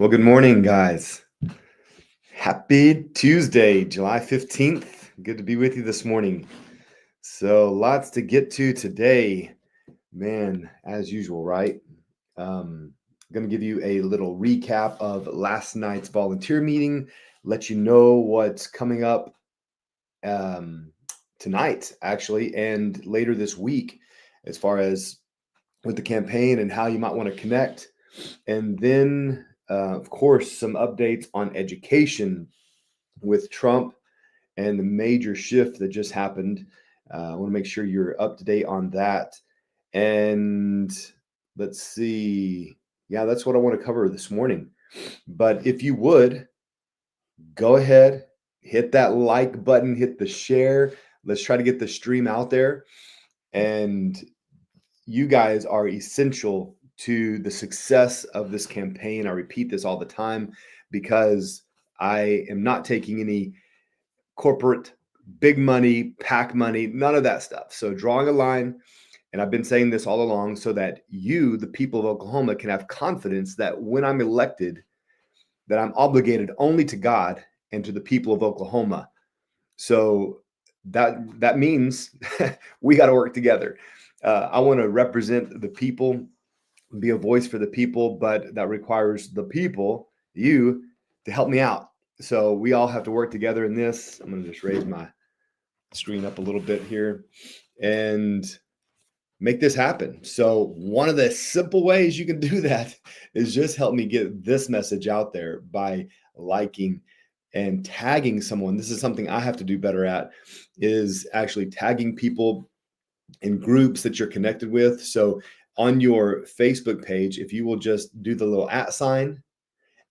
Well, good morning, guys. Happy Tuesday, July 15th. Good to be with you this morning. So, lots to get to today. Man, as usual, right? I'm going to give you a little recap of last night's volunteer meeting, let you know what's coming up um, tonight, actually, and later this week, as far as with the campaign and how you might want to connect. And then, of course, some updates on education with Trump and the major shift that just happened. I want to make sure you're up to date on that. And let's see. Yeah, that's what I want to cover this morning. But if you would, go ahead, hit that like button, hit the share. Let's try to get the stream out there. And you guys are essential to the success of this campaign. I repeat this all the time because I am not taking any corporate big money, PAC money, none of that stuff. So drawing a line, and I've been saying this all along so that you, the people of Oklahoma, can have confidence that when I'm elected, that I'm obligated only to God and to the people of Oklahoma. So that means we got to work together. I want to represent the people, be a voice for the people, but that requires the people, you, to help me out. So we all have to work together in this. I'm going to just raise my screen up a little bit here and make this happen. So one of the simple ways you can do that is just help me get this message out there by liking and tagging someone. This is something I have to do better at, is actually tagging people in groups that you're connected with. So on your Facebook page, if you will just do the little @ sign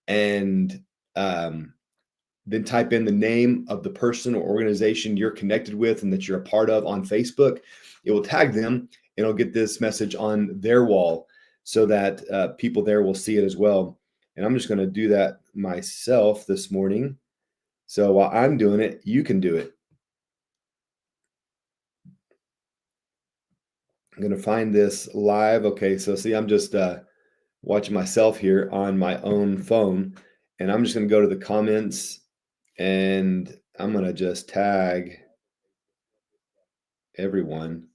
and then type in the name of the person or organization you're connected with and that you're a part of on Facebook, it will tag them and it'll get this message on their wall so that people there will see it as well. And I'm just going to do that myself this morning. So while I'm doing it, you can do it. I'm going to find this live. Okay, so see, I'm just watching myself here on my own phone, and I'm just going to go to the comments and I'm going to just tag everyone.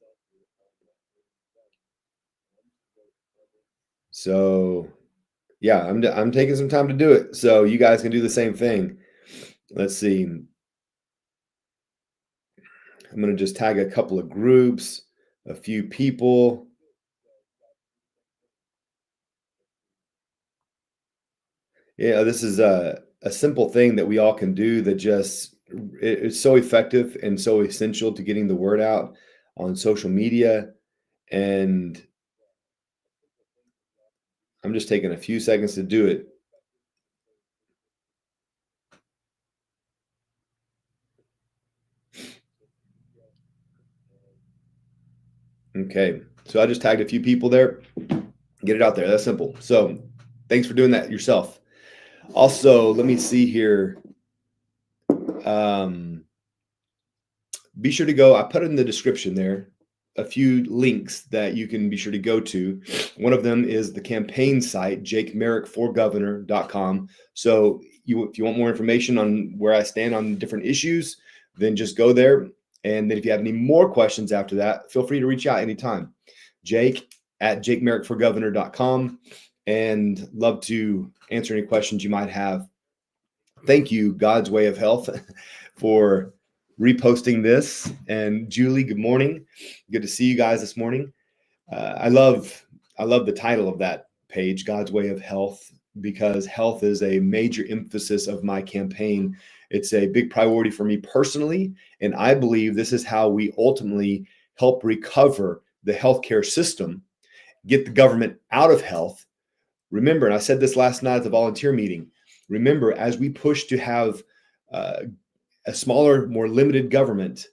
So yeah, I'm taking some time to do it. So you guys can do the same thing. Let's see. I'm going to just tag a couple of groups, a few people. Yeah, this is a simple thing that we all can do that just it's so effective and so essential to getting the word out on social media. And I'm just taking a few seconds to do it. Okay, so I just tagged a few people there. Get it out there. That's simple. So thanks for doing that yourself. Also, let me see here. Be sure to go. I put it in the description there a few links that you can be sure to go to. One of them is the campaign site, jakemerrickforgovernor.com. So if you want more information on where I stand on different issues, then just go there. And then if you have any more questions after that, feel free to reach out anytime. Jake at jakemerrickforgovernor.com, and love to answer any questions you might have. Thank you, God's Way of Health, for reposting this. And Julie, good morning. Good to see you guys this morning. I love the title of that page, God's Way of Health, because health is a major emphasis of my campaign. It's a big priority for me personally, and I believe this is how we ultimately help recover the healthcare system, get the government out of health. Remember, and I said this last night at the volunteer meeting, remember, as we push to have a smaller, more limited government,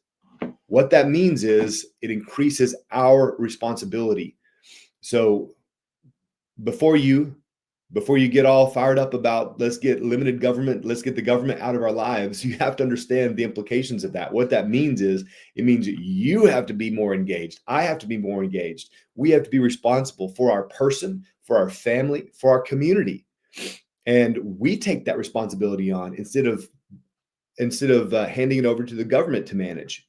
what that means is it increases our responsibility. So before you get all fired up about let's get limited government, let's get the government out of our lives, you have to understand the implications of that. What that means is it means you have to be more engaged. I have to be more engaged. We have to be responsible for our person, for our family, for our community. And we take that responsibility on instead of handing it over to the government to manage.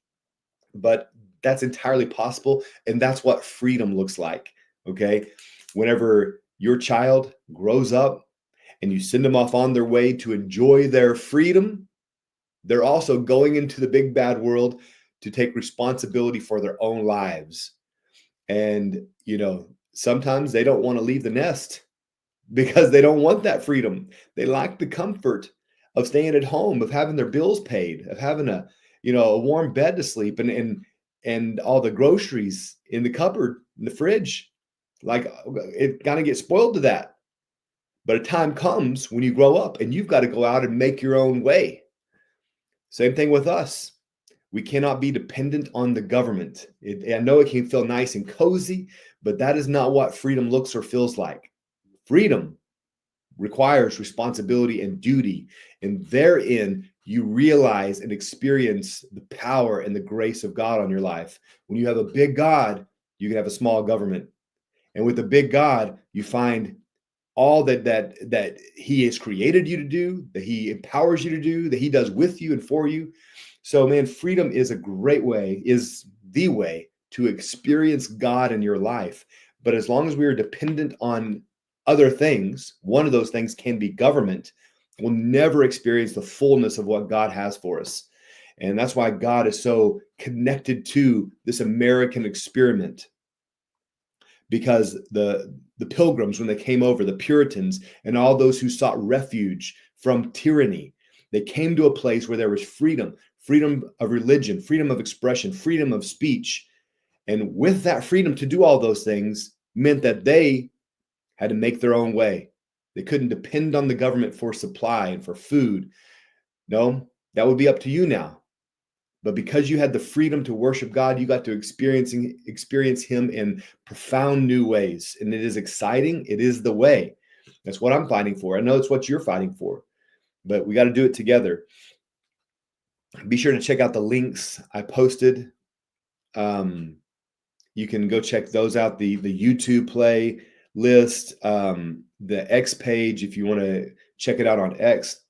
But that's entirely possible, and that's what freedom looks like. Okay, whenever your child grows up and you send them off on their way to enjoy their freedom, they're also going into the big bad world to take responsibility for their own lives. And sometimes they don't want to leave the nest because they don't want that freedom. They like the comfort of staying at home, of having their bills paid, of having a warm bed to sleep, and all the groceries in the cupboard, in the fridge. Like, it kind of gets spoiled to that. But a time comes when you grow up and you've got to go out and make your own way. Same thing with us. We cannot be dependent on the government. I know it can feel nice and cozy, but that is not what freedom looks or feels like. Freedom requires responsibility and duty, and therein you realize and experience the power and the grace of God on your life. When you have a big God, you can have a small government, and with the big God, you find all that He has created you to do, that He empowers you to do, that He does with you and for you. So, man, freedom is a great way, is the way to experience God in your life. But as long as we are dependent on other things, one of those things can be government, we'll never experience the fullness of what God has for us. And that's why God is so connected to this American experiment, because the Pilgrims, when they came over, the Puritans and all those who sought refuge from tyranny, they came to a place where there was freedom of religion, freedom of expression, freedom of speech. And with that freedom to do all those things meant that they had to make their own way. They couldn't depend on the government for supply and for food. No, that would be up to you now. But because you had the freedom to worship God, you got to experience Him in profound new ways. And it is exciting. It is the way. That's what I'm fighting for. I know it's what you're fighting for, but we got to do it together. Be sure to check out the links I posted. You can go check those out. The YouTube playlist, the X page, if you want to check it out on X.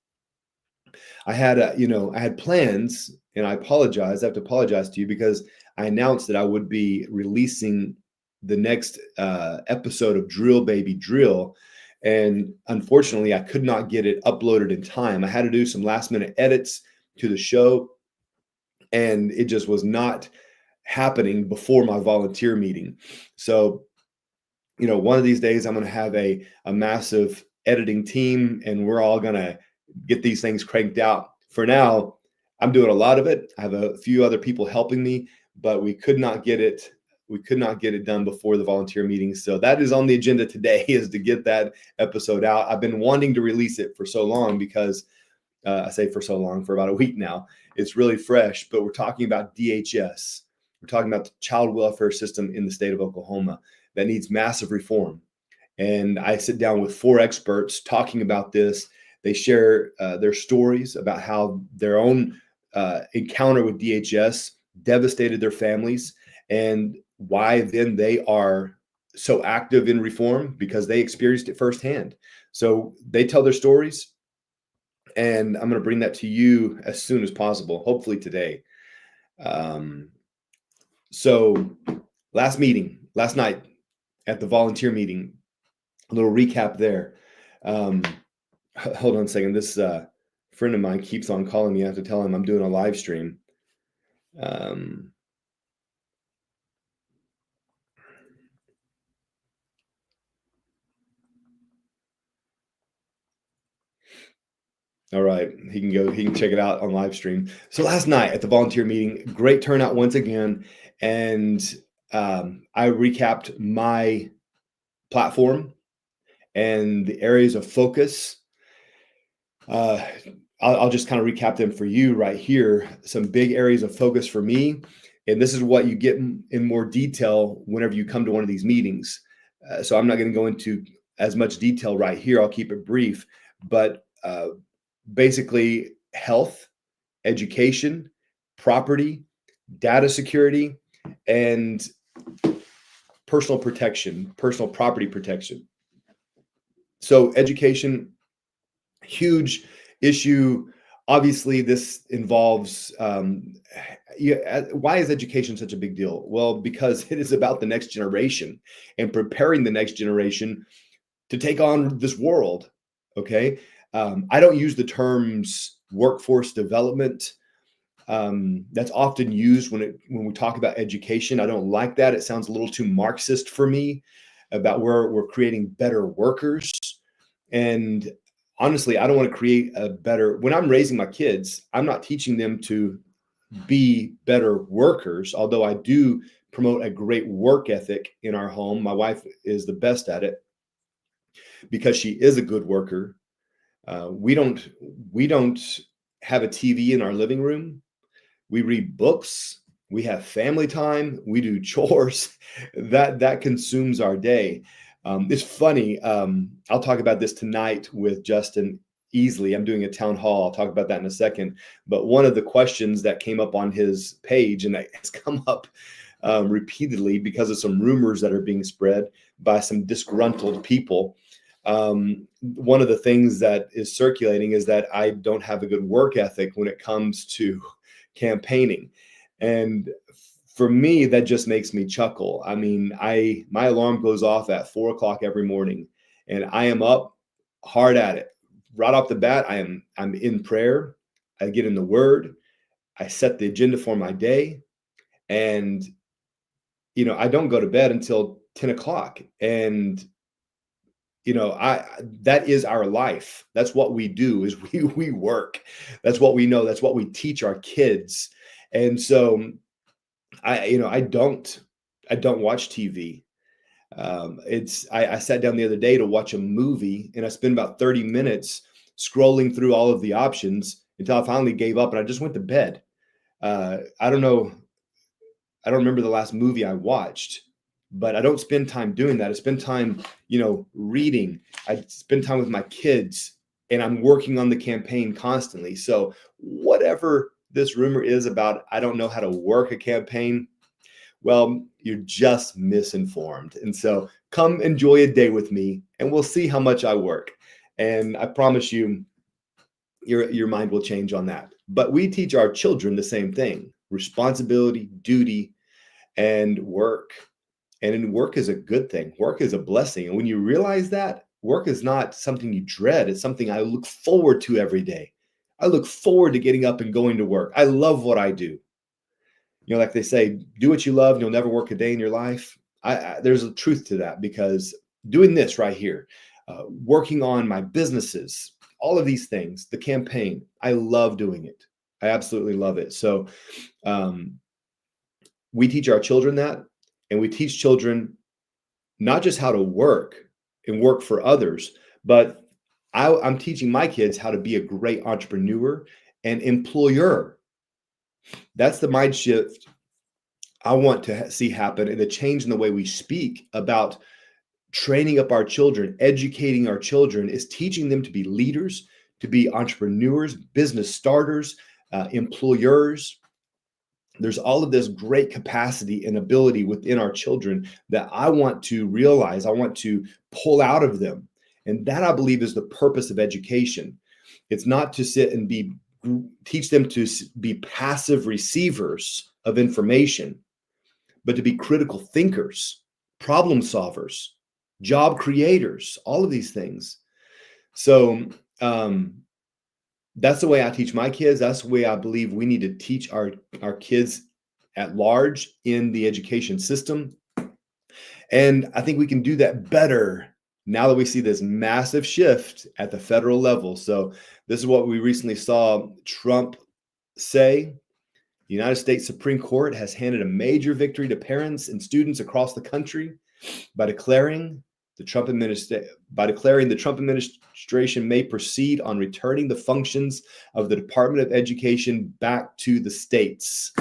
I had plans, and I apologize. I have to apologize to you because I announced that I would be releasing the next episode of Drill Baby Drill. And unfortunately, I could not get it uploaded in time. I had to do some last minute edits to the show, and it just was not happening before my volunteer meeting. So, one of these days I'm going to have a massive editing team, and we're all going to get these things cranked out. For now, I'm doing a lot of it. I have a few other people helping me, but we could not get it done before the volunteer meeting. So that is on the agenda today, is to get that episode out. I've been wanting to release it for so long because I say for so long, for about a week now. It's really fresh, but we're talking about DHS. We're talking about the child welfare system in the state of Oklahoma that needs massive reform. And I sit down with 4 experts talking about this. They share their stories about how their own encounter with DHS devastated their families, and why then they are so active in reform, because they experienced it firsthand. So they tell their stories, and I'm going to bring that to you as soon as possible, hopefully today. So last night at the volunteer meeting, a little recap there. Hold on a second. This friend of mine keeps on calling me. I have to tell him I'm doing a live stream. All right. He can check it out on live stream. So last night at the volunteer meeting, great turnout once again. And I recapped my platform and the areas of focus. I'll just kind of recap them for you right here. Some big areas of focus for me. And this is what you get in more detail whenever you come to one of these meetings. So I'm not going to go into as much detail right here. I'll keep it brief. But basically, health, education, property, data security, and personal property protection. So education, Huge issue. Obviously, this involves why is education such a big deal? Well, because it is about the next generation and preparing the next generation to take on this world. Okay. I don't use the terms workforce development. That's often used when we talk about education. I don't like that. It sounds a little too Marxist for me about where we're creating better workers. And honestly, I don't want to create a better, when I'm raising my kids, I'm not teaching them to be better workers, although I do promote a great work ethic in our home. My wife is the best at it because she is a good worker. We don't have a TV in our living room. We read books. We have family time. We do chores. That consumes our day. It's funny. I'll talk about this tonight with Justin Easley. I'm doing a town hall. I'll talk about that in a second. But one of the questions that came up on his page, and that has come up repeatedly because of some rumors that are being spread by some disgruntled people. One of the things that is circulating is that I don't have a good work ethic when it comes to campaigning. And for me, that just makes me chuckle. I mean, my alarm goes off at 4 o'clock every morning, and I am up hard at it. Right off the bat, I'm in prayer. I get in the Word. I set the agenda for my day, and I don't go to bed until 10 o'clock. And I that is our life. That's what we do is we work. That's what we know. That's what we teach our kids. And so I don't watch TV. I sat down the other day to watch a movie, and I spent about 30 minutes scrolling through all of the options until I finally gave up and I just went to bed. I don't know. I don't remember the last movie I watched, but I don't spend time doing that. I spend time, reading. I spend time with my kids, and I'm working on the campaign constantly. So whatever this rumor is about, I don't know how to work a campaign. Well, you're just misinformed. And so come enjoy a day with me, and we'll see how much I work. And I promise you, your mind will change on that. But we teach our children the same thing: responsibility, duty, and work. And work is a good thing. Work is a blessing. And when you realize that, work is not something you dread. It's something I look forward to every day. I look forward to getting up and going to work. I love what I do. Like they say, do what you love and you'll never work a day in your life. There's a truth to that, because doing this right here, working on my businesses, all of these things, the campaign, I love doing it. I absolutely love it. So we teach our children that, and we teach children not just how to work and work for others, but I'm teaching my kids how to be a great entrepreneur and employer. That's the mind shift I want to see happen, and the change in the way we speak about training up our children, educating our children, is teaching them to be leaders, to be entrepreneurs, business starters, employers. There's all of this great capacity and ability within our children that I want to realize, I want to pull out of them. And that, I believe, is the purpose of education. It's not to sit and teach them to be passive receivers of information, but to be critical thinkers, problem solvers, job creators, all of these things. So that's the way I teach my kids. That's the way I believe we need to teach our kids at large in the education system. And I think we can do that better now that we see this massive shift at the federal level. So this is what we recently saw Trump say. The United States Supreme Court has handed a major victory to parents and students across the country by declaring the Trump administration may proceed on returning the functions of the Department of Education back to the states.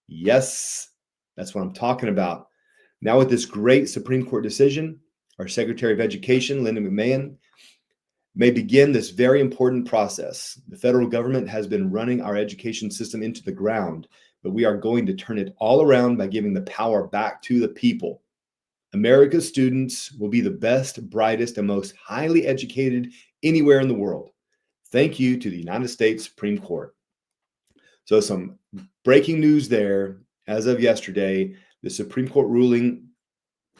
Yes, that's what I'm talking about. Now, with this great Supreme Court decision, our Secretary of Education, Linda McMahon, may begin this very important process. The federal government has been running our education system into the ground, but we are going to turn it all around by giving the power back to the people. America's students will be the best, brightest, and most highly educated anywhere in the world. Thank you to the United States Supreme Court. So some breaking news there. As of yesterday, the Supreme Court ruling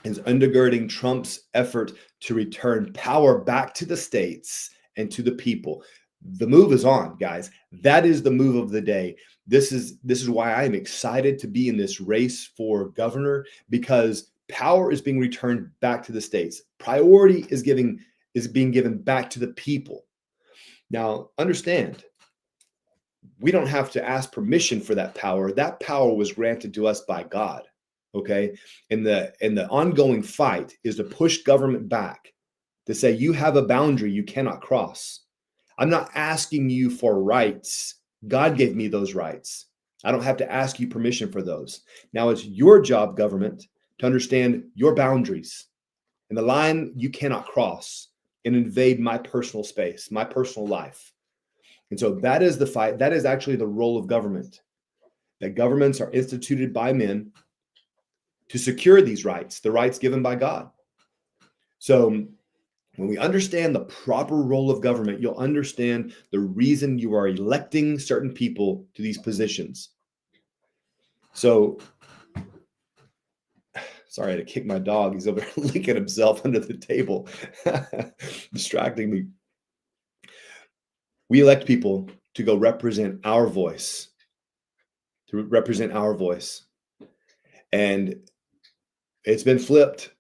is undergirding Trump's effort to return power back to the states and to the people. The move is on, guys. That is the move of the day. This is why I am excited to be in this race for governor, because power is being returned back to the states. Priority is being given back to the people. Now, understand, we don't have to ask permission for that power. That power was granted to us by God. Okay. And the ongoing fight is to push government back, to say you have a boundary you cannot cross. I'm not asking you for rights. God gave me those rights. I don't have to ask you permission for those. Now it's your job, government, to understand your boundaries and the line you cannot cross and invade my personal space, my personal life. And so that is the fight. That is actually the role of government. That governments are instituted by men to secure these rights, the rights given by God. So when we understand the proper role of government, you'll understand the reason you are electing certain people to these positions. So, sorry, I had to kick my dog. He's over there licking himself under the table, distracting me. We elect people to go represent our voice, And it's been flipped.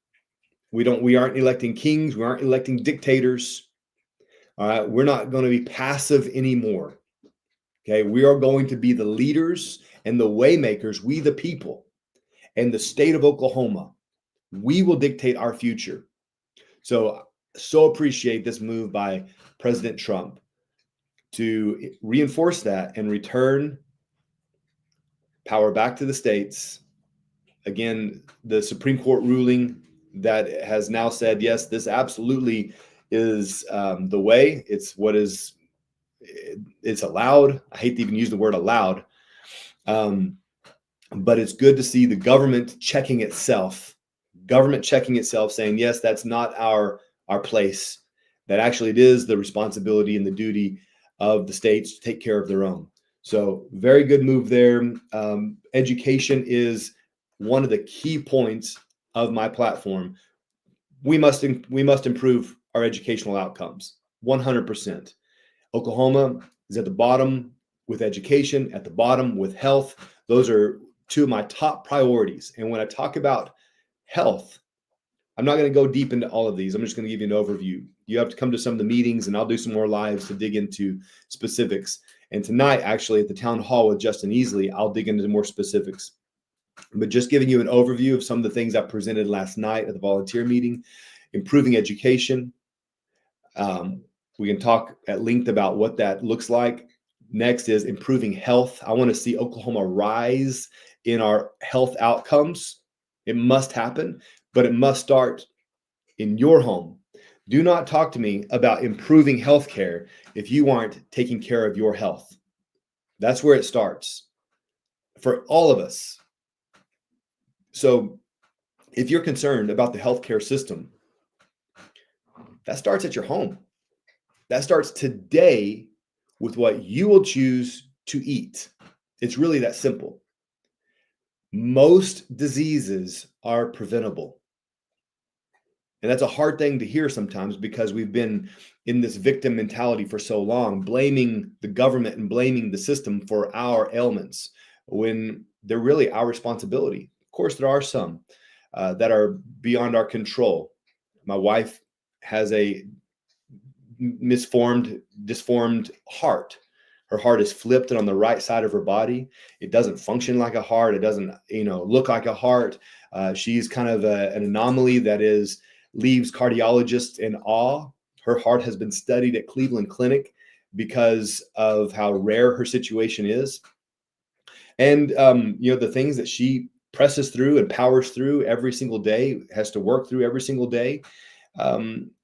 We aren't electing kings. We aren't electing dictators. All right. We're not going to be passive anymore. Okay. We are going to be the leaders and the waymakers, we the people, and the state of Oklahoma. We will dictate our future. So appreciate this move by President Trump to reinforce that and return power back to the states. Again, the Supreme Court ruling that has now said, yes, this absolutely is the way. It's allowed. I hate to even use the word allowed, but it's good to see the government checking itself, saying, yes, that's not our place. That actually it is the responsibility and the duty of the states to take care of their own. So very good move there. Education is one of the key points of my platform. We must improve our educational outcomes, 100%. Oklahoma is at the bottom with education, at the bottom with health. Those are two of my top priorities. And when I talk about health, I'm not going to go deep into all of these. I'm just going to give you an overview. You have to come to some of the meetings, and I'll do some more lives to dig into specifics. And tonight, actually, at the town hall with Justin Easley, I'll dig into more specifics. But just giving you an overview of some of the things I presented last night at the volunteer meeting. Improving education. We can talk at length about what that looks like. Next is improving health. I want to see Oklahoma rise in our health outcomes. It must happen, but it must start in your home. Do not talk to me about improving healthcare if you aren't taking care of your health. That's where it starts for all of us. So if you're concerned about the healthcare system, that starts at your home. That starts today with what you will choose to eat. It's really that simple. Most diseases are preventable. And that's a hard thing to hear sometimes because we've been in this victim mentality for so long, blaming the government and blaming the system for our ailments when they're really our responsibility. Of course, there are some that are beyond our control. My wife has a disformed heart. Her heart is flipped and on the right side of her body. It doesn't function like a heart. It doesn't, look like a heart. She's kind of an anomaly that leaves cardiologists in awe. Her heart has been studied at Cleveland Clinic because of how rare her situation is. And, the things that she presses through and powers through every single day, has to work through every single day.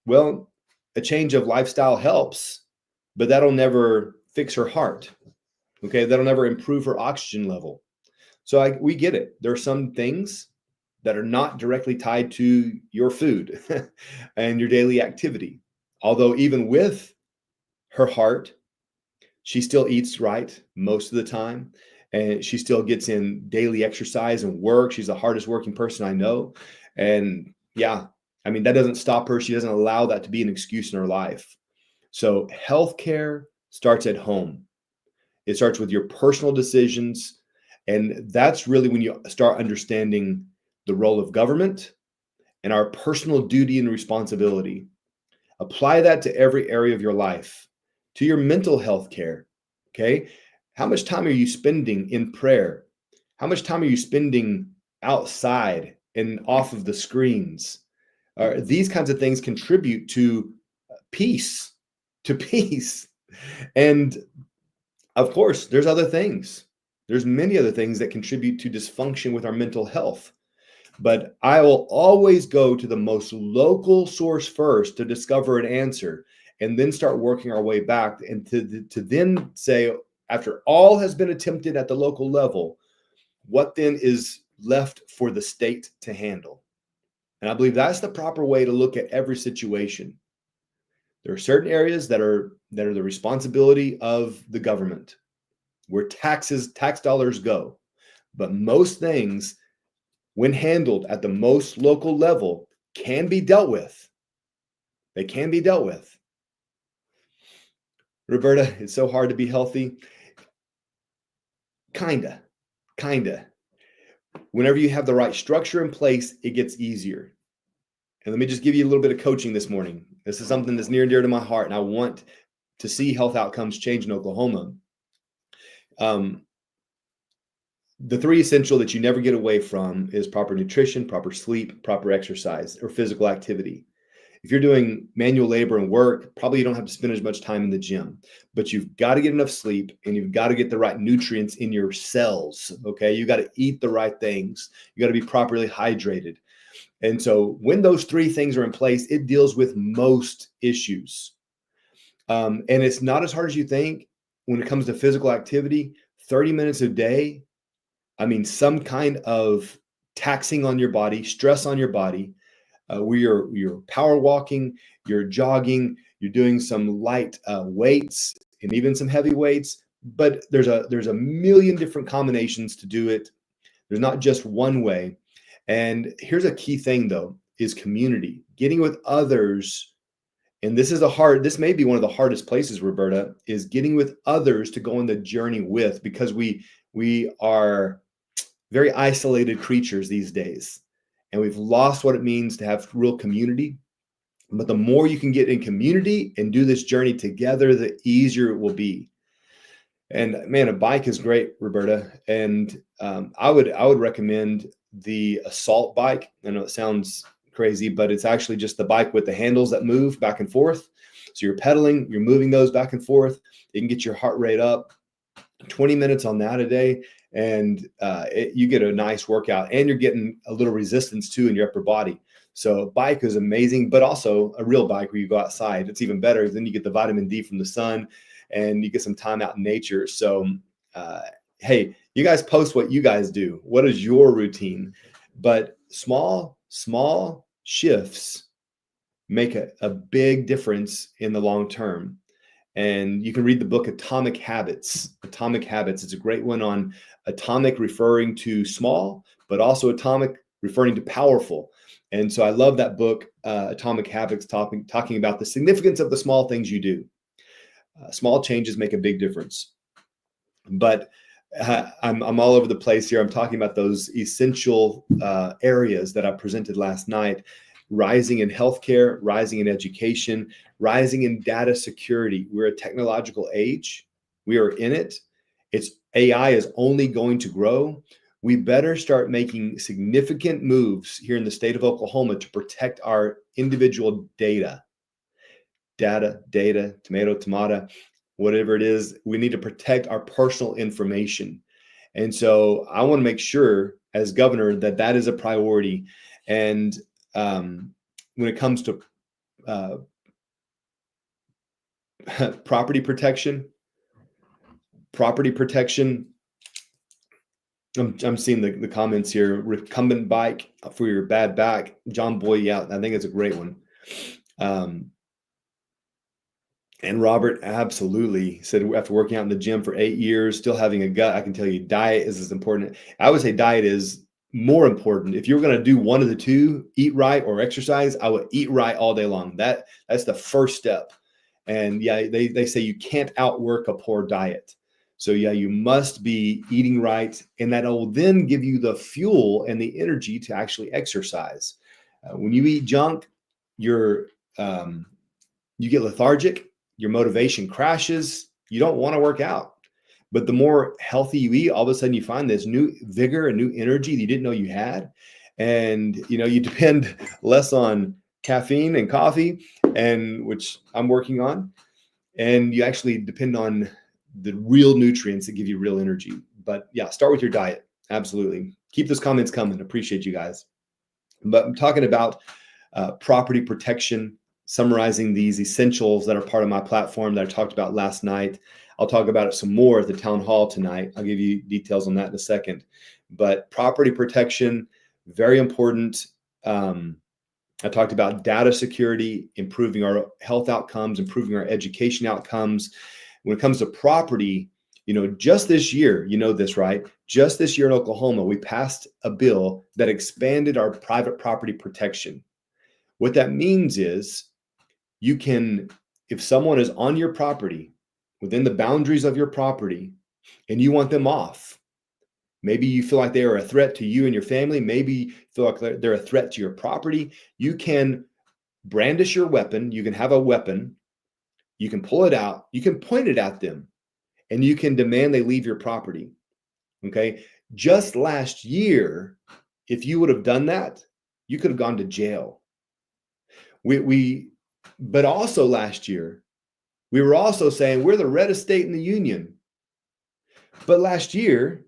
Well, a change of lifestyle helps, but that'll never fix her heart. Okay. That'll never improve her oxygen level. So we get it. There are some things that are not directly tied to your food and your daily activity. Although even with her heart She still eats right most of the time, and she still gets in daily exercise and work. She's the hardest working person I know. And yeah, I mean, that doesn't stop her. She doesn't allow that to be an excuse in her life. So healthcare starts at home. It starts with your personal decisions. And that's really when you start understanding the role of government and our personal duty and responsibility. Apply that to every area of your life, to your mental health care. Okay. How much time are you spending in prayer? How much time are you spending outside and off of the screens? These kinds of things contribute to peace, to peace. And of course, there's other things. There's many other things that contribute to dysfunction with our mental health. But I will always go to the most local source first to discover an answer and then start working our way back and to then say, after all has been attempted at the local level, what then is left for the state to handle? And I believe that's the proper way to look at every situation. There are certain areas that are the responsibility of the government, where tax dollars go. But most things, when handled at the most local level, can be dealt with. They can be dealt with. Roberta, it's so hard to be healthy. Kinda. Whenever you have the right structure in place, it gets easier. And let me just give you a little bit of coaching this morning. This is something that's near and dear to my heart, and I want to see health outcomes change in Oklahoma. The three essential that you never get away from is proper nutrition, proper sleep, proper exercise, or physical activity. If you're doing manual labor and work, probably you don't have to spend as much time in the gym, but you've got to get enough sleep and you've got to get the right nutrients in your cells. Okay. You got to eat the right things. You got to be properly hydrated. And so when those three things are in place, it deals with most issues. And it's not as hard as you think when it comes to physical activity. 30 minutes a day, I mean, some kind of taxing on your body, stress on your body, where you're power walking, you're jogging, you're doing some light weights and even some heavy weights. But there's a million different combinations to do it. There's not just one way. And here's a key thing though, is community, getting with others. And this may be one of the hardest places, Roberta, is getting with others to go on the journey with, because we are very isolated creatures these days. And we've lost what it means to have real community. But the more you can get in community and do this journey together, the easier it will be. And man, a bike is great, Roberta. And I would recommend the Assault bike. I know it sounds crazy, but it's actually just the bike with the handles that move back and forth. So you're pedaling, you're moving those back and forth. You can get your heart rate up. 20 minutes on that a day, and you get a nice workout, and you're getting a little resistance too in your upper body. So bike is amazing, but also a real bike where you go outside. It's even better. Then you get the vitamin D from the sun and you get some time out in nature. So, hey, you guys post what you guys do. What is your routine? But small shifts make a big difference in the long term. And you can read the book Atomic Habits. Atomic Habits. It's a great one on atomic referring to small, but also atomic referring to powerful. And so I love that book, Atomic Habits, talking about the significance of the small things you do. Small changes make a big difference. But I'm all over the place here. I'm talking about those essential areas that I presented last night. Rising in healthcare, rising in education, rising in data security. We're a technological age. We are in it. AI is only going to grow. We better start making significant moves here in the state of Oklahoma to protect our individual data, tomato, whatever it is. We need to protect our personal information. And so I want to make sure as governor that is a priority. And when it comes to property protection, I'm seeing the comments here. Recumbent bike for your bad back. John Boy, yeah, I think it's a great one. And Robert absolutely said, after working out in the gym for 8 years, still having a gut, I can tell you diet is as important. I would say diet is more important. If you're going to do one of the two, eat right or exercise, I would eat right all day long. That's the first step. And yeah, they say you can't outwork a poor diet. So yeah, you must be eating right, and that will then give you the fuel and the energy to actually exercise. When you eat junk, you're you get lethargic, your motivation crashes, you don't want to work out. But the more healthy you eat, all of a sudden you find this new vigor and new energy that you didn't know you had. And you depend less on caffeine and coffee, and which I'm working on, and you actually depend on the real nutrients that give you real energy. But yeah, start with your diet. Absolutely. Keep those comments coming. Appreciate you guys. But I'm talking about property protection, summarizing these essentials that are part of my platform that I talked about last night. I'll talk about it some more at the town hall tonight. I'll give you details on that in a second. But property protection, very important. I talked about data security, improving our health outcomes, improving our education outcomes. When it comes to property, just this year, this, right? Just this year in Oklahoma, we passed a bill that expanded our private property protection. What that means is you can, if someone is on your property, within the boundaries of your property, and you want them off, maybe you feel like they are a threat to you and your family, maybe you feel like they're a threat to your property, you can brandish your weapon, you can have a weapon, you can pull it out, you can point it at them, and you can demand they leave your property. Okay. Just last year, if you would have done that, you could have gone to jail. But also last year, we were also saying we're the reddest state in the union. But last year,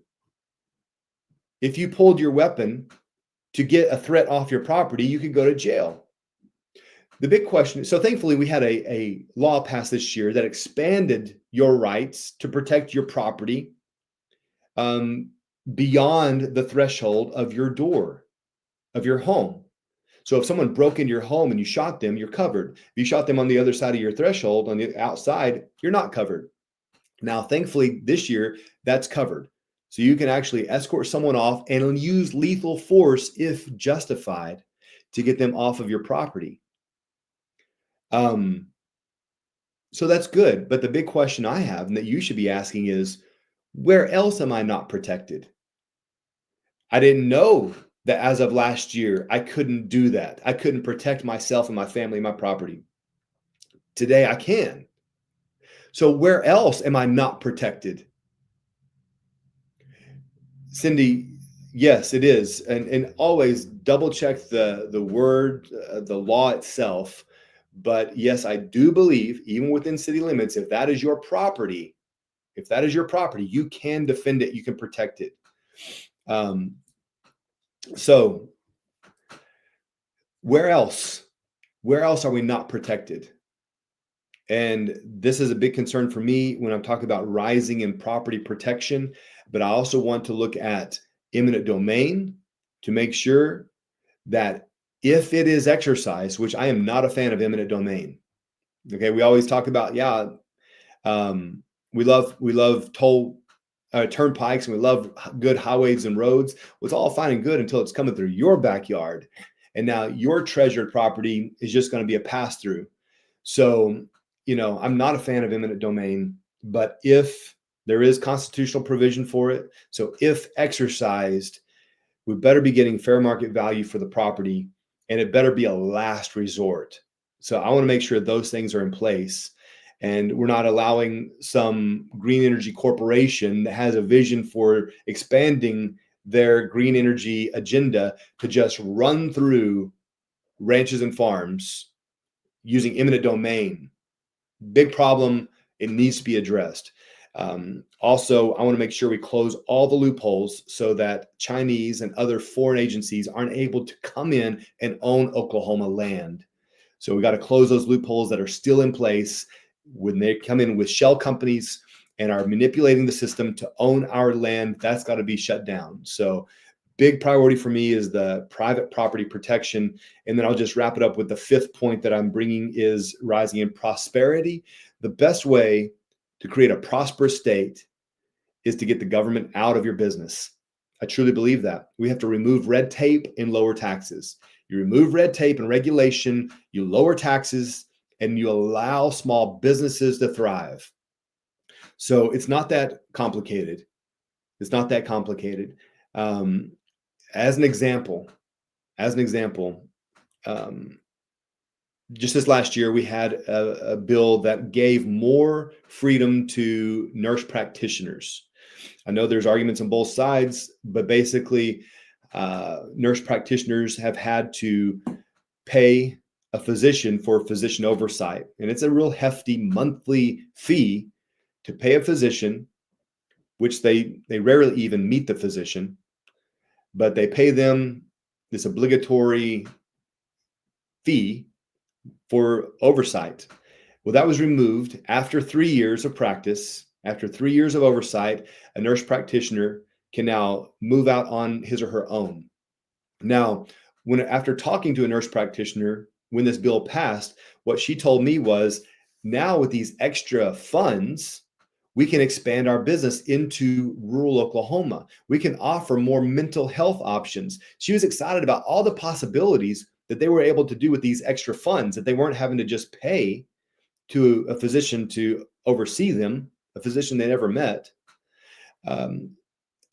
if you pulled your weapon to get a threat off your property, you could go to jail. The big question, so thankfully we had a law passed this year that expanded your rights to protect your property beyond the threshold of your door, of your home. So if someone broke into your home and you shot them, you're covered. If you shot them on the other side of your threshold, on the outside, you're not covered. Now, thankfully, this year, that's covered. So you can actually escort someone off and use lethal force if justified to get them off of your property. So that's good. But the big question I have and that you should be asking is, where else am I not protected? I didn't know that as of last year, I couldn't do that. I couldn't protect myself and my family and my property. Today I can. So where else am I not protected? Cindy, yes, it is. And always double check the word, the law itself. But yes, I do believe, even within city limits, if that is your property, you can defend it, you can protect it. So where else are we not protected? And this is a big concern for me when I'm talking about rising in property protection. But I also want to look at eminent domain to make sure that if it is exercised, which I am not a fan of eminent domain. Okay, we always talk about, we love toll turnpikes, and we love good highways and roads. Well, it's all fine and good until it's coming through your backyard, and now your treasured property is just going to be a pass through. So, I'm not a fan of eminent domain, but if there is constitutional provision for it, so if exercised, we better be getting fair market value for the property, and it better be a last resort. So I want to make sure those things are in place, and we're not allowing some green energy corporation that has a vision for expanding their green energy agenda to just run through ranches and farms using eminent domain. Big problem. It needs to be addressed. Also, I want to make sure we close all the loopholes so that Chinese and other foreign agencies aren't able to come in and own Oklahoma land. So we got to close those loopholes that are still in place when they come in with shell companies and are manipulating the system to own our land. That's got to be shut down. So big priority for me is the private property protection. And then I'll just wrap it up with the fifth point that I'm bringing is rising in prosperity. The best way to create a prosperous state is to get the government out of your business. I truly believe that. We have to remove red tape and lower taxes. You remove red tape and regulation, you lower taxes, and you allow small businesses to thrive. So it's not that complicated. It's not that complicated. As an example, just this last year, we had a bill that gave more freedom to nurse practitioners. I know there's arguments on both sides, but basically, nurse practitioners have had to pay a physician for physician oversight. And it's a real hefty monthly fee to pay a physician, which they rarely even meet the physician, but they pay them this obligatory fee for oversight. Well, that was removed after 3 years of practice. After 3 years of oversight, a nurse practitioner can now move out on his or her own. Now, after talking to a nurse practitioner, when this bill passed, what she told me was, now with these extra funds, we can expand our business into rural Oklahoma. We can offer more mental health options. She was excited about all the possibilities that they were able to do with these extra funds, that they weren't having to just pay to a physician to oversee them, a physician they never met.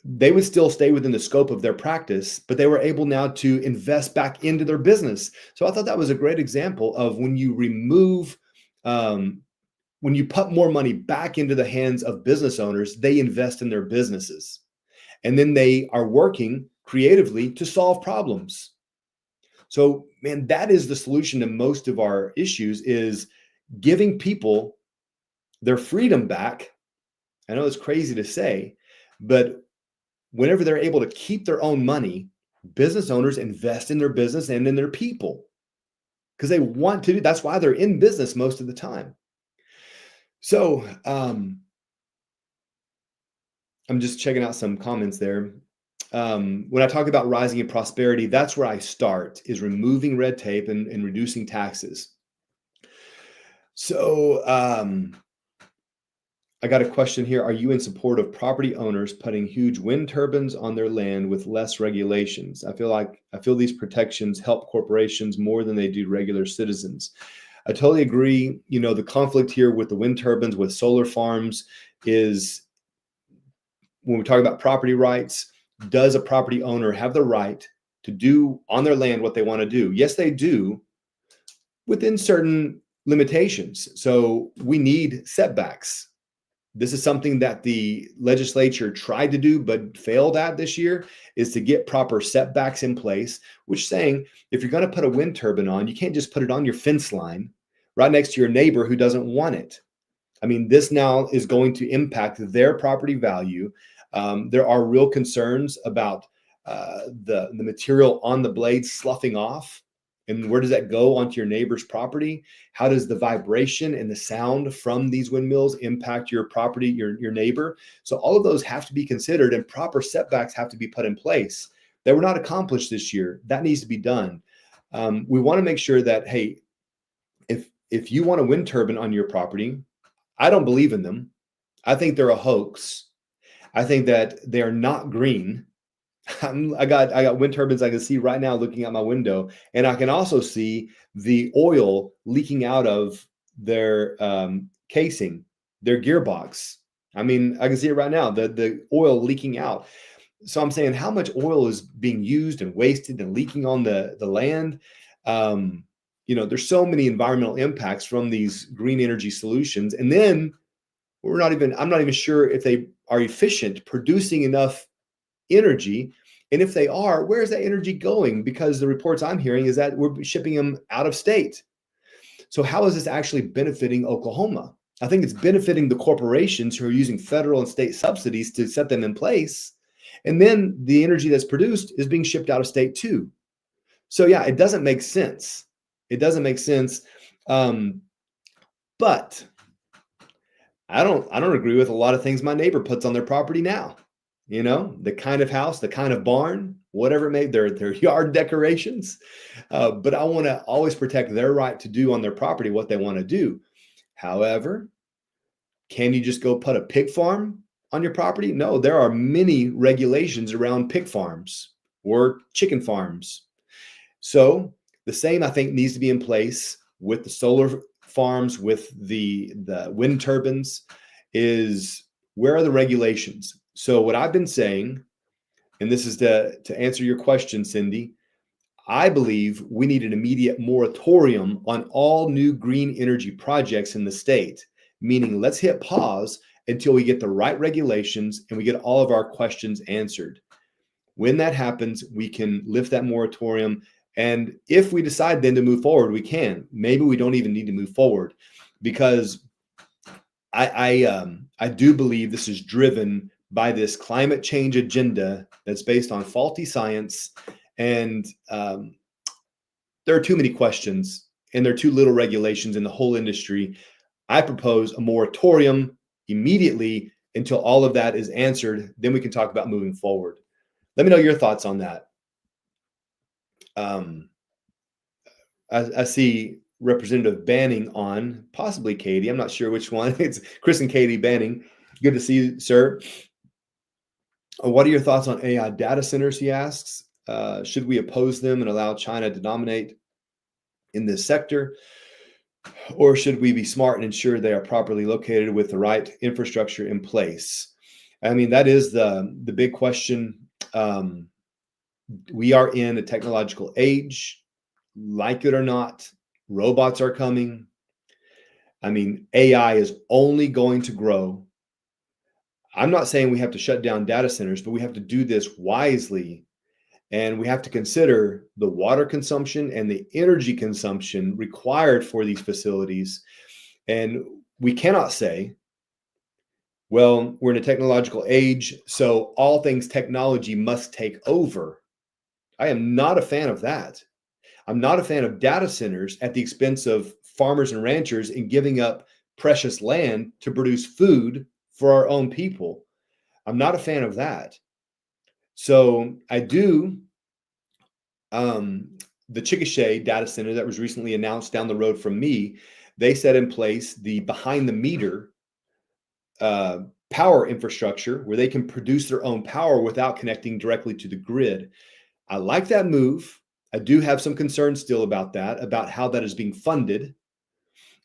They would still stay within the scope of their practice, but they were able now to invest back into their business. So I thought that was a great example of when you remove, when you put more money back into the hands of business owners, they invest in their businesses. And then they are working creatively to solve problems. So, man, that is the solution to most of our issues, is giving people their freedom back. I know it's crazy to say, but whenever they're able to keep their own money, business owners invest in their business and in their people because they want to do. That's why they're in business most of the time. So I'm just checking out some comments there. When I talk about rising in prosperity, that's where I start, is removing red tape and reducing taxes. So I got a question here. Are you in support of property owners putting huge wind turbines on their land with less regulations? I feel these protections help corporations more than they do regular citizens. I totally agree. You know, the conflict here with the wind turbines, with solar farms, is when we talk about property rights, does a property owner have the right to do on their land what they want to do? Yes, they do, within certain limitations. So we need setbacks. This is something that the legislature tried to do but failed at this year, is to get proper setbacks in place, which saying if you're going to put a wind turbine on, you can't just put it on your fence line right next to your neighbor who doesn't want it. I mean, this now is going to impact their property value. There are real concerns about the material on the blades sloughing off. And where does that go onto your neighbor's property? How does the vibration and the sound from these windmills impact your property, your neighbor? So all of those have to be considered, and proper setbacks have to be put in place. They were not accomplished this year. That needs to be done. We want to make sure that, hey, if you want a wind turbine on your property, I don't believe in them. I think they're a hoax. I think that they're not green. I got wind turbines I can see right now looking out my window, and I can also see the oil leaking out of their casing, their gearbox. I mean, I can see it right now, the oil leaking out. So I'm saying, how much oil is being used and wasted and leaking on the land? You know, there's so many environmental impacts from these green energy solutions. And then I'm not even sure if they are efficient producing enough energy. And if they are, where is that energy going? Because the reports I'm hearing is that we're shipping them out of state. So how is this actually benefiting Oklahoma? I think it's benefiting the corporations who are using federal and state subsidies to set them in place. And then the energy that's produced is being shipped out of state too. So yeah, it doesn't make sense. It doesn't make sense. But I don't agree with a lot of things my neighbor puts on their property now. You know, the kind of house, the kind of barn, whatever it may, their yard decorations. But I want to always protect their right to do on their property what they want to do. However, can you just go put a pig farm on your property? No, there are many regulations around pig farms or chicken farms. So the same, I think, needs to be in place with the solar farms, with the wind turbines, is where are the regulations? So what I've been saying, and this is to answer your question, Cindy, I believe we need an immediate moratorium on all new green energy projects in the state, meaning let's hit pause until we get the right regulations and we get all of our questions answered. When that happens, we can lift that moratorium. And if we decide then to move forward, we can. Maybe we don't even need to move forward, because I do believe this is driven by this climate change agenda that's based on faulty science. And there are too many questions and there are too little regulations in the whole industry. I propose a moratorium immediately until all of that is answered. Then we can talk about moving forward. Let me know your thoughts on that. I see Representative Banning on, possibly Katie. I'm not sure which one. It's Chris and Katie Banning. Good to see you, sir. What are your thoughts on AI data centers, he asks. Should we oppose them and allow China to dominate in this sector? Or should we be smart and ensure they are properly located with the right infrastructure in place? I mean, that is the big question. We are in a technological age, like it or not. Robots are coming. I mean, AI is only going to grow. I'm not saying we have to shut down data centers, but we have to do this wisely. And we have to consider the water consumption and the energy consumption required for these facilities. And we cannot say, well, we're in a technological age, so all things technology must take over. I am not a fan of that. I'm not a fan of data centers at the expense of farmers and ranchers in giving up precious land to produce food for our own people. I'm not a fan of that. So I do, the Chickasha data center that was recently announced down the road from me, they set in place the behind the meter power infrastructure where they can produce their own power without connecting directly to the grid. I like that move. I do have some concerns still about that, about how that is being funded,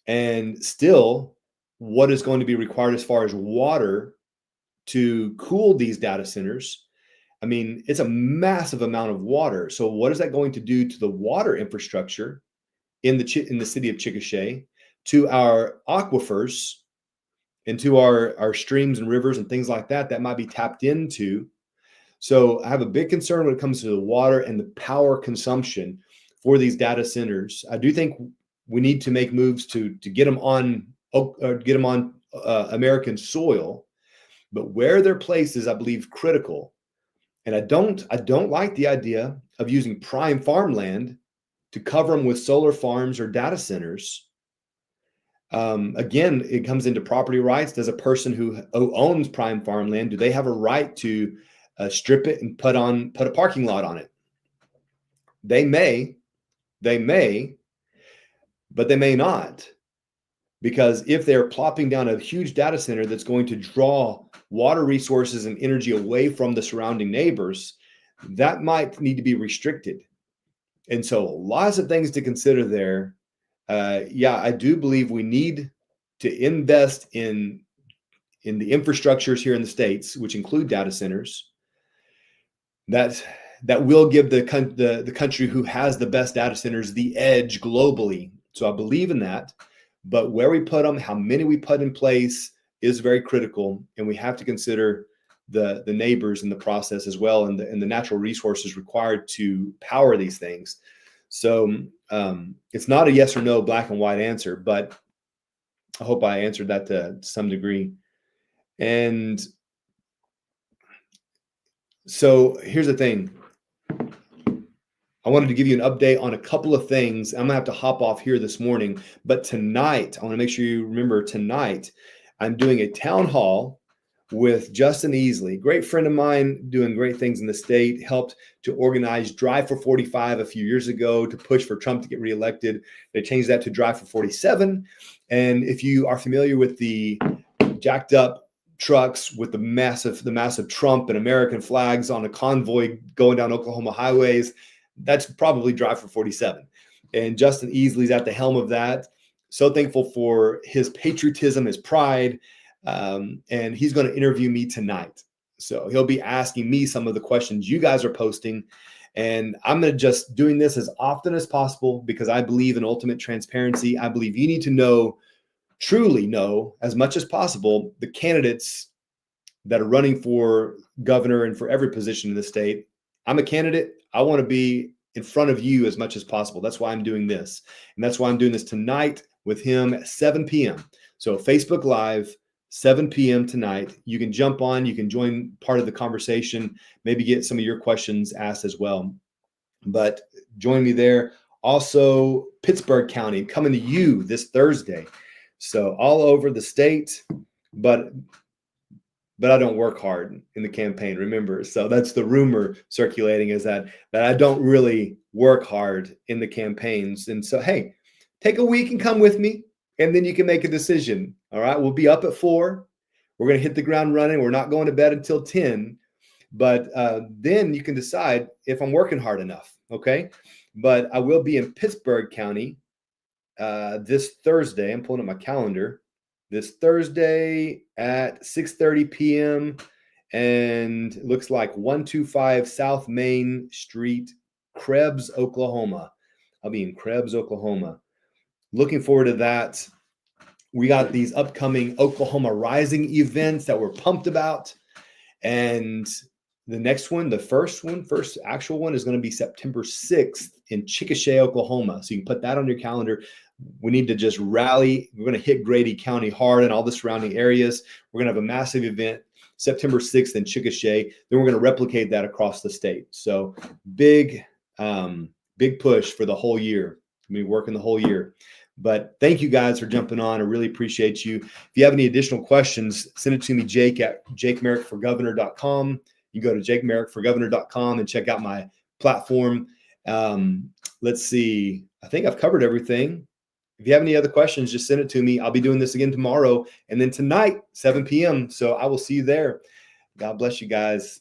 and still what is going to be required as far as water to cool these data centers. I mean, it's a massive amount of water. So what is that going to do to the water infrastructure in the city of Chickasha, to our aquifers, and to our streams and rivers and things like that might be tapped into? So I have a big concern when it comes to the water and the power consumption for these data centers. I do think we need to make moves to get them on American soil, but where their place is, I believe, critical. And I don't like the idea of using prime farmland to cover them with solar farms or data centers. Again, it comes into property rights. Does a person who owns prime farmland, do they have a right to strip it and put a parking lot on it? They may, but they may not. Because if they're plopping down a huge data center that's going to draw water resources and energy away from the surrounding neighbors, that might need to be restricted. And so lots of things to consider there. Yeah, I do believe we need to invest in the infrastructures here in the States, which include data centers, that will give the country who has the best data centers the edge globally. So I believe in that. But where we put them, how many we put in place is very critical. And we have to consider the neighbors in the process as well, and the natural resources required to power these things. So it's not a yes or no black and white answer, but I hope I answered that to some degree. And so here's the thing. I wanted to give you an update on a couple of things. I'm gonna have to hop off here this morning, but tonight, I want to make sure you remember, tonight I'm doing a town hall with Justin Easley, great friend of mine, doing great things in the state, helped to organize Drive for 45 a few years ago to push for Trump to get reelected. They changed that to Drive for 47. And if you are familiar with the jacked up trucks with the massive Trump and American flags on a convoy going down Oklahoma highways, that's probably Drive for 47. And Justin Easley's at the helm of that. So thankful for his patriotism, his pride. And he's going to interview me tonight. So he'll be asking me some of the questions you guys are posting. And I'm going to just doing this as often as possible because I believe in ultimate transparency. I believe you need to know, truly know as much as possible, the candidates that are running for governor and for every position in the state. I'm a candidate. I want to be in front of you as much as possible. That's why I'm doing this. And that's why I'm doing this tonight with him at 7 p.m. So Facebook Live, 7 p.m. tonight. You can jump on, you can join part of the conversation, maybe get some of your questions asked as well. But join me there. Also, Pittsburgh County coming to you this Thursday. So all over the state, but I don't work hard in the campaign, remember. So that's the rumor circulating, is that I don't really work hard in the campaigns. And so, hey, take a week and come with me, and then you can make a decision. All right, we'll be up at 4. We're going to hit the ground running. We're not going to bed until 10. But then you can decide if I'm working hard enough, okay? But I will be in Pittsburgh County this Thursday. I'm pulling up my calendar. This Thursday at 6:30 p.m. and it looks like 125 South Main Street, Krebs, Oklahoma. I'll be in Krebs, Oklahoma. Looking forward to that. We got these upcoming Oklahoma Rising events that we're pumped about. And the next one, the first actual one, is going to be September 6th in Chickasha, Oklahoma. So you can put that on your calendar. We need to just rally. We're going to hit Grady County hard and all the surrounding areas. We're going to have a massive event September 6th in Chickasha. Then we're going to replicate that across the state. So big push for the whole year. I mean, working the whole year. But thank you guys for jumping on. I really appreciate you. If you have any additional questions, send it to me, Jake, at jakemerrickforgovernor.com. You go to jakemerrickforgovernor.com and check out my platform. Let's see. I think I've covered everything. If you have any other questions, just send it to me. I'll be doing this again tomorrow and then tonight, 7 p.m. So I will see you there. God bless you guys.